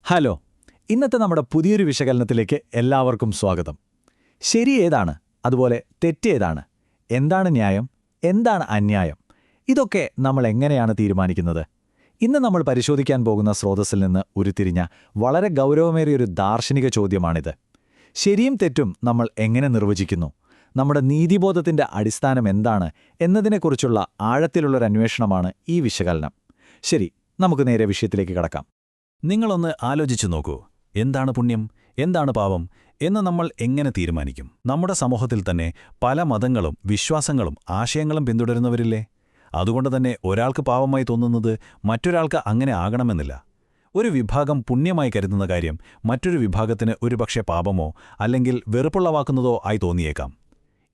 Hello. ഇന്നത്തെ നമ്മുടെ പുതിയൊരു വിശകലനത്തിലേക്ക് എല്ലാവർക്കും സ്വാഗതം. ശരി ഏതാണ്, അതുപോലെ തെറ്റേതാണ്, എന്താണ് ന്യായം, എന്താണ് അന്യായം, ഇതൊക്കെ നമ്മൾ എങ്ങനെയാണ് തീരുമാനിക്കുന്നത്? ഇന്ന് നമ്മൾ പരിശോധിക്കാൻ പോകുന്ന സ്രോതസ്സിൽ നിന്ന് ഉരുത്തിരിഞ്ഞ വളരെ ഗൗരവമേറിയൊരു ദാർശനിക ചോദ്യമാണിത്. ശരിയും തെറ്റും നമ്മൾ എങ്ങനെ നിർവചിക്കുന്നു, നമ്മുടെ നീതിബോധത്തിന്റെ അടിസ്ഥാനം എന്താണ് എന്നതിനെക്കുറിച്ചുള്ള ആഴത്തിലുള്ളൊരു അന്വേഷണമാണ് ഈ വിശകലനം. ശരി, നമുക്ക് നേരെ വിഷയത്തിലേക്ക് കടക്കാം. നിങ്ങളൊന്ന് ആലോചിച്ചു നോക്കൂ. എന്താണ് പുണ്യം, എന്താണ് പാപം എന്ന് നമ്മൾ എങ്ങനെ തീരുമാനിക്കും? നമ്മുടെ സമൂഹത്തിൽ തന്നെ പല മതങ്ങളും വിശ്വാസങ്ങളും ആശയങ്ങളും പിന്തുടരുന്നവരില്ലേ? അതുകൊണ്ട് തന്നെ ഒരാൾക്ക് പാവമായി തോന്നുന്നത് മറ്റൊരാൾക്ക് അങ്ങനെ ആകണമെന്നില്ല. ഒരു വിഭാഗം പുണ്യമായി കരുതുന്ന കാര്യം മറ്റൊരു വിഭാഗത്തിന് ഒരുപക്ഷെ പാപമോ അല്ലെങ്കിൽ വെറുപ്പുളവാക്കുന്നതോ ആയി തോന്നിയേക്കാം.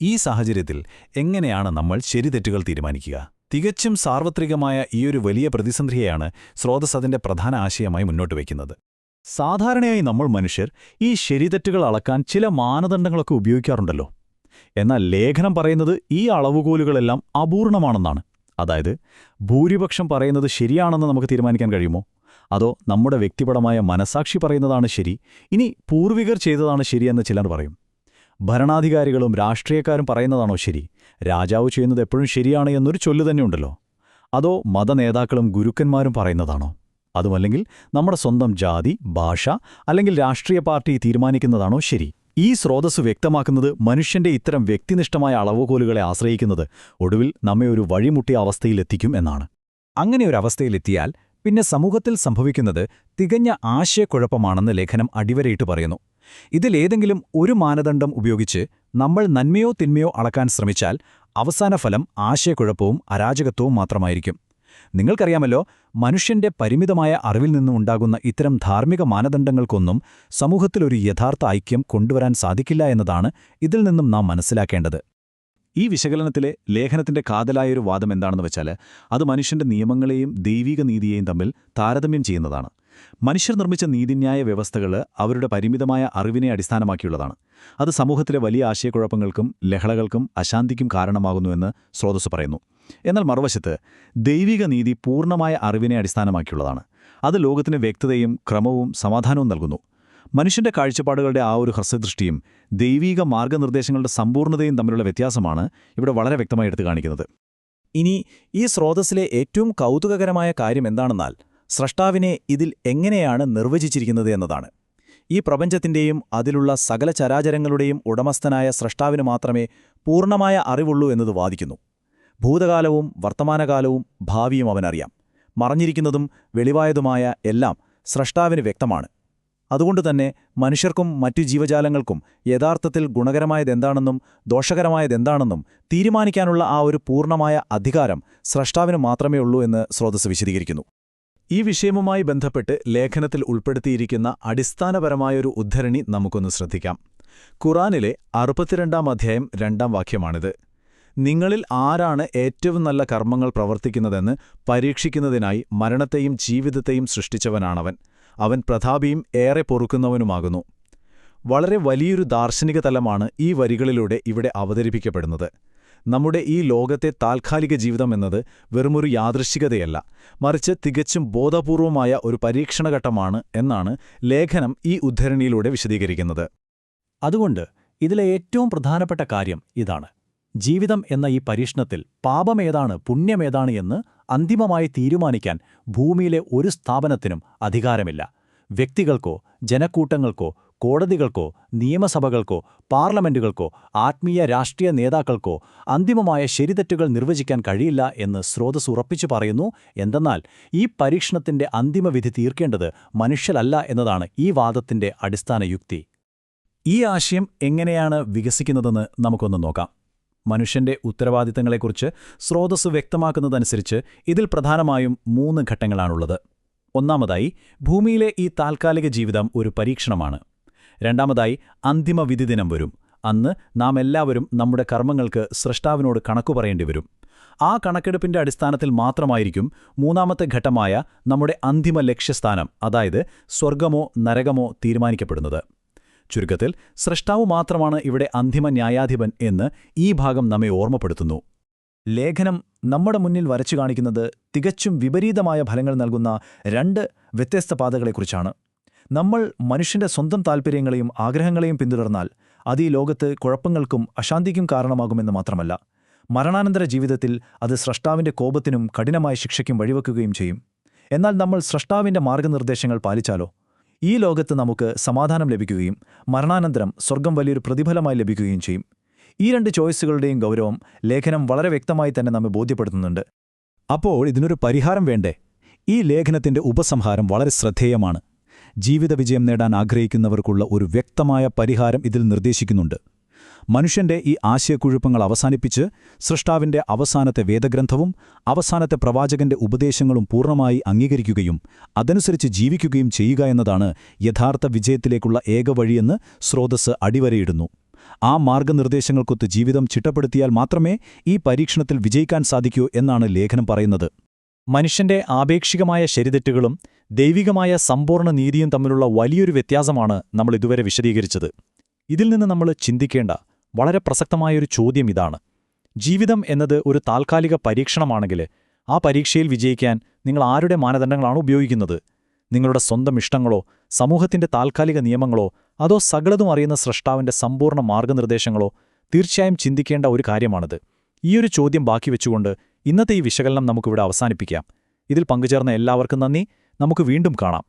ഈ സാഹചര്യത്തിൽ എങ്ങനെയാണ് നമ്മൾ ശരിതെറ്റുകൾ തീരുമാനിക്കുക? തികച്ചും സാർവത്രികമായ ഈയൊരു വലിയ പ്രതിസന്ധിയെയാണ് സ്രോതസ് അതിന്റെ പ്രധാന ആശയമായി മുന്നോട്ട് വയ്ക്കുന്നത്. സാധാരണയായി നമ്മൾ മനുഷ്യർ ഈ ശരിതെറ്റുകൾ അളക്കാൻ ചില മാനദണ്ഡങ്ങളൊക്കെ ഉപയോഗിക്കാറുണ്ടല്ലോ. എന്നാൽ ലേഖനം പറയുന്നത് ഈ അളവുകോലുകളെല്ലാം അപൂർണമാണെന്നാണ്. അതായത്, ഭൂരിപക്ഷം പറയുന്നത് ശരിയാണെന്ന് നമുക്ക് തീരുമാനിക്കാൻ കഴിയുമോ? അതോ നമ്മുടെ വ്യക്തിപരമായ മനസാക്ഷി പറയുന്നതാണ് ശരി, ഇനി പൂർവികർ ചെയ്തതാണ് ശരിയെന്ന് ചിലർ പറയും. ഭരണാധികാരികളും രാഷ്ട്രീയക്കാരും പറയുന്നതാണോ ശരി, രാജാവ് ചെയ്യുന്നത് എപ്പോഴും ശരിയാണ് എന്നൊരു ചൊല്ലു തന്നെയുണ്ടല്ലോ. അതോ മതനേതാക്കളും ഗുരുക്കന്മാരും പറയുന്നതാണോ? അതുമല്ലെങ്കിൽ നമ്മുടെ സ്വന്തം ജാതി, ഭാഷ അല്ലെങ്കിൽ രാഷ്ട്രീയ പാർട്ടി തീരുമാനിക്കുന്നതാണോ ശരി? ഈ സ്രോതസ്സ് വ്യക്തമാക്കുന്നത് മനുഷ്യന്റെ ഇത്തരം വ്യക്തിനിഷ്ഠമായ അളവുകോലുകളെ ആശ്രയിക്കുന്നത് ഒടുവിൽ നമ്മെ ഒരു വഴിമുട്ടിയ അവസ്ഥയിലെത്തിക്കും എന്നാണ്. അങ്ങനെ ഒരു അവസ്ഥയിലെത്തിയാൽ പിന്നെ സമൂഹത്തിൽ സംഭവിക്കുന്നത് തികഞ്ഞ ആശയക്കുഴപ്പമാണെന്ന് ലേഖനം അടിവരയിട്ട് പറയുന്നു. ഇതിലേതെങ്കിലും ഒരു മാനദണ്ഡം ഉപയോഗിച്ച് നമ്മൾ നന്മയോ തിന്മയോ അളക്കാൻ ശ്രമിച്ചാൽ അവസാന ഫലം ആശയക്കുഴപ്പവും അരാജകത്വവും മാത്രമായിരിക്കും. നിങ്ങൾക്കറിയാമല്ലോ, മനുഷ്യന്റെ പരിമിതമായ അറിവിൽ നിന്നും ഉണ്ടാകുന്ന ഇത്തരം ധാർമ്മിക മാനദണ്ഡങ്ങൾക്കൊന്നും സമൂഹത്തിലൊരു യഥാർത്ഥ ഐക്യം കൊണ്ടുവരാൻ സാധിക്കില്ല എന്നതാണ് ഇതിൽ നിന്നും നാം മനസ്സിലാക്കേണ്ടത്. ഈ വിശകലനത്തിലെ ലേഖനത്തിന്റെ കാതലായൊരു വാദം എന്താണെന്ന് വെച്ചാൽ, അത് മനുഷ്യന്റെ നിയമങ്ങളെയും ദൈവിക നീതിയെയും തമ്മിൽ താരതമ്യം ചെയ്യുന്നതാണ്. മനുഷ്യർ നിർമ്മിച്ച നീതിന്യായ വ്യവസ്ഥകൾ അവരുടെ പരിമിതമായ അറിവിനെ അടിസ്ഥാനമാക്കിയുള്ളതാണ്. അത് സമൂഹത്തിലെ വലിയ ആശയക്കുഴപ്പങ്ങൾക്കും ലഹളകൾക്കും അശാന്തിക്കും കാരണമാകുന്നുവെന്ന് സ്രോതസ്സ് പറയുന്നു. എന്നാൽ മറുവശത്ത് ദൈവിക നീതി പൂർണ്ണമായ അറിവിനെ അടിസ്ഥാനമാക്കിയുള്ളതാണ്. അത് ലോകത്തിന് വ്യക്തതയും ക്രമവും സമാധാനവും നൽകുന്നു. മനുഷ്യന്റെ കാഴ്ചപ്പാടുകളുടെ ആ ഒരു ഹ്രസ്വദൃഷ്ടിയും ദൈവീക മാർഗനിർദ്ദേശങ്ങളുടെ സമ്പൂർണ്ണതയും തമ്മിലുള്ള വ്യത്യാസമാണ് ഇവിടെ വളരെ വ്യക്തമായി എടുത്തു കാണിക്കുന്നത്. ഇനി ഈ സ്രോതസ്സിലെ ഏറ്റവും കൗതുകകരമായ കാര്യം എന്താണെന്നാൽ, സ്രഷ്ടാവിനെ ഇതിൽ എങ്ങനെയാണ് നിർവചിച്ചിരിക്കുന്നത് എന്നതാണ്. ഈ പ്രപഞ്ചത്തിന്റെയും അതിലുള്ള സകല ചരാചരങ്ങളുടെയും ഉടമസ്ഥനായ സ്രഷ്ടാവിന് മാത്രമേ പൂർണ്ണമായ അറിവുള്ളൂ എന്നത് വാദിക്കുന്നു. ഭൂതകാലവും വർത്തമാനകാലവും ഭാവിയും അവനറിയാം. മറഞ്ഞിരിക്കുന്നതും വെളിവായതുമായ എല്ലാം സ്രഷ്ടാവിന് വ്യക്തമാണ്. അതുകൊണ്ടുതന്നെ മനുഷ്യർക്കും മറ്റു ജീവജാലങ്ങൾക്കും യഥാർത്ഥത്തിൽ ഗുണകരമായതെന്താണെന്നും ദോഷകരമായതെന്താണെന്നും തീരുമാനിക്കാനുള്ള ആ ഒരു പൂർണ്ണമായ അധികാരം സ്രഷ്ടാവിന് മാത്രമേ ഉള്ളൂ എന്ന് സ്രോതസ്സ് വിശദീകരിക്കുന്നു. ഈ വിഷയവുമായി ബന്ധപ്പെട്ട് ലേഖനത്തിൽ ഉൾപ്പെടുത്തിയിരിക്കുന്ന അടിസ്ഥാനപരമായൊരു ഉദ്ധരണി നമുക്കൊന്ന് ശ്രദ്ധിക്കാം. ഖുറാനിലെ 62-ാം അധ്യായം 2-ാം വാക്യമാണിത്. നിങ്ങളിൽ ആരാണ് ഏറ്റവും നല്ല കർമ്മങ്ങൾ പ്രവർത്തിക്കുന്നതെന്ന് പരീക്ഷിക്കുന്നതിനായി മരണത്തെയും ജീവിതത്തെയും സൃഷ്ടിച്ചവനാണവൻ. അവൻ പ്രതാപിയും ഏറെ പൊറുക്കുന്നവനുമാകുന്നു. വളരെ വലിയൊരു ദാർശനിക തലമാണ് ഈ വരികളിലൂടെ ഇവിടെ അവതരിപ്പിക്കപ്പെടുന്നത്. നമ്മുടെ ഈ ലോകത്തെ താൽക്കാലിക ജീവിതം എന്നത് വെറുമൊരു യാദൃശ്ചികതയല്ല, മറിച്ച് തികച്ചും ബോധപൂർവമായ ഒരു പരീക്ഷണഘട്ടമാണ് എന്നാണ് ലേഖനം ഈ ഉദ്ധരണിയിലൂടെ വിശദീകരിക്കുന്നത്. അതുകൊണ്ട് ഇതിലെ ഏറ്റവും പ്രധാനപ്പെട്ട കാര്യം ഇതാണ്: ജീവിതം എന്ന ഈ പരീക്ഷണത്തിൽ പാപമേതാണ് പുണ്യമേതാണ് എന്ന് അന്തിമമായി തീരുമാനിക്കാൻ ഭൂമിയിലെ ഒരു സ്ഥാപനത്തിനും അധികാരമില്ല. വ്യക്തികൾക്കോ ജനക്കൂട്ടങ്ങൾക്കോ കോടതികൾക്കോ നിയമസഭകൾക്കോ പാർലമെന്റുകൾക്കോ ആത്മീയ രാഷ്ട്രീയ നേതാക്കൾക്കോ അന്തിമമായ ശരിതെറ്റുകൾ നിർവചിക്കാൻ കഴിയില്ല എന്ന് സ്രോതസ്സ് ഉറപ്പിച്ചു പറയുന്നു. എന്തെന്നാൽ ഈ പരീക്ഷണത്തിന്റെ അന്തിമവിധി തീർക്കേണ്ടത് മനുഷ്യരല്ല എന്നതാണ് ഈ വാദത്തിന്റെ അടിസ്ഥാന യുക്തി. ഈ ആശയം എങ്ങനെയാണ് വികസിക്കുന്നതെന്ന് നമുക്കൊന്ന് നോക്കാം. മനുഷ്യന്റെ ഉത്തരവാദിത്തങ്ങളെക്കുറിച്ച് സ്രോതസ്സ് വ്യക്തമാക്കുന്നതനുസരിച്ച് ഇതിൽ പ്രധാനമായും 3 ഘട്ടങ്ങളാണുള്ളത്. ഒന്നാമതായി, ഭൂമിയിലെ ഈ താൽക്കാലിക ജീവിതം ഒരു പരീക്ഷണമാണ്. രണ്ടാമതായി, അന്തിമ വിധി ദിനം വരും. അന്ന് നാം എല്ലാവരും നമ്മുടെ കർമ്മങ്ങൾക്ക് സ്രഷ്ടാവിനോട് കണക്കു പറയേണ്ടി വരും. ആ കണക്കെടുപ്പിന്റെ അടിസ്ഥാനത്തിൽ മാത്രമായിരിക്കും മൂന്നാമത്തെ ഘട്ടമായ നമ്മുടെ അന്തിമ ലക്ഷ്യസ്ഥാനം, അതായത് സ്വർഗമോ നരകമോ തീരുമാനിക്കപ്പെടുന്നത്. ചുരുക്കത്തിൽ, സ്രഷ്ടാവ് മാത്രമാണ് ഇവിടെ അന്തിമ ന്യായാധിപൻ എന്ന് ഈ ഭാഗം നമ്മെ ഓർമ്മപ്പെടുത്തുന്നു. ലേഖനം നമ്മുടെ മുന്നിൽ വരച്ചു കാണിക്കുന്നത് തികച്ചും വിപരീതമായ ഫലങ്ങൾ നൽകുന്ന 2 വ്യത്യസ്ത പാതകളെക്കുറിച്ചാണ്. നമ്മൾ മനുഷ്യന്റെ സ്വന്തം താൽപ്പര്യങ്ങളെയും ആഗ്രഹങ്ങളെയും പിന്തുടർന്നാൽ അത് ഈ ലോകത്ത് കുഴപ്പങ്ങൾക്കും അശാന്തിക്കും കാരണമാകുമെന്ന് മാത്രമല്ല, മരണാനന്തര ജീവിതത്തിൽ അത് സ്രഷ്ടാവിന്റെ കോപത്തിനും കഠിനമായ ശിക്ഷയ്ക്കും വഴിവെക്കുകയും ചെയ്യും. എന്നാൽ നമ്മൾ സ്രഷ്ടാവിന്റെ മാർഗ്ഗനിർദ്ദേശങ്ങൾ പാലിച്ചാലോ, ഈ ലോകത്ത് നമുക്ക് സമാധാനം ലഭിക്കുകയും മരണാനന്തരം സ്വർഗം വലിയൊരു പ്രതിഫലമായി ലഭിക്കുകയും ചെയ്യും. ഈ രണ്ട് ചോയ്സുകളുടെയും ഗൗരവം ലേഖനം വളരെ വ്യക്തമായി തന്നെ നമ്മെ ബോധ്യപ്പെടുത്തുന്നുണ്ട്. അപ്പോൾ ഇതിനൊരു പരിഹാരം വേണ്ടേ? ഈ ലേഖനത്തിന്റെ ഉപസംഹാരം വളരെ ശ്രദ്ധേയമാണ്. ജീവിത വിജയം നേടാൻ ആഗ്രഹിക്കുന്നവർക്കുള്ള ഒരു വ്യക്തമായ പരിഹാരം ഇതിൽ നിർദ്ദേശിക്കുന്നുണ്ട്. മനുഷ്യന്റെ ഈ ആശയക്കുഴപ്പങ്ങൾ അവസാനിപ്പിച്ച് സൃഷ്ടാവിന്റെ അവസാനത്തെ വേദഗ്രന്ഥവും അവസാനത്തെ പ്രവാചകന്റെ ഉപദേശങ്ങളും പൂർണ്ണമായി അംഗീകരിക്കുകയും അതനുസരിച്ച് ജീവിക്കുകയും ചെയ്യുക എന്നതാണ് യഥാർത്ഥ വിജയത്തിലേക്കുള്ള ഏക വഴിയെന്ന് സ്രോതസ്സ് അടിവരയിടുന്നു. ആ മാർഗ്ഗനിർദ്ദേശങ്ങൾക്കൊത്ത് ജീവിതം ചിട്ടപ്പെടുത്തിയാൽ മാത്രമേ ഈ പരീക്ഷണത്തിൽ വിജയിക്കാൻ സാധിക്കൂ എന്നാണ് ലേഖനം പറയുന്നത്. മനുഷ്യന്റെ ആപേക്ഷികമായ ശരിതെറ്റുകളും ദൈവികമായ സമ്പൂർണ്ണ നീതിയും തമ്മിലുള്ള വലിയൊരു വ്യത്യാസമാണ് നമ്മൾ ഇതുവരെ വിശദീകരിച്ചത്. ഇതിൽ നിന്ന് നമ്മൾ ചിന്തിക്കേണ്ട വളരെ പ്രസക്തമായൊരു ചോദ്യം ഇതാണ്: ജീവിതം എന്നത് ഒരു താൽക്കാലിക പരീക്ഷണമാണെങ്കിൽ ആ പരീക്ഷയിൽ വിജയിക്കാൻ നിങ്ങൾ ആരുടെ മാനദണ്ഡങ്ങളാണ് ഉപയോഗിക്കുന്നത്? നിങ്ങളുടെ സ്വന്തം ഇഷ്ടങ്ങളോ, സമൂഹത്തിന്റെ താൽക്കാലിക നിയമങ്ങളോ, അതോ സകലതും അറിയുന്ന സ്രഷ്ടാവിന്റെ സമ്പൂർണ്ണ മാർഗ്ഗനിർദ്ദേശങ്ങളോ? തീർച്ചയായും ചിന്തിക്കേണ്ട ഒരു കാര്യമാണിത്. ഈയൊരു ചോദ്യം ബാക്കി വെച്ചുകൊണ്ട് ഇന്നത്തെ ഈ വിശകലനം നമുക്കിവിടെ അവസാനിപ്പിക്കാം. ഇതിൽ പങ്കുചേർന്ന എല്ലാവർക്കും നന്ദി. നമുക്ക് വീണ്ടും കാണാം.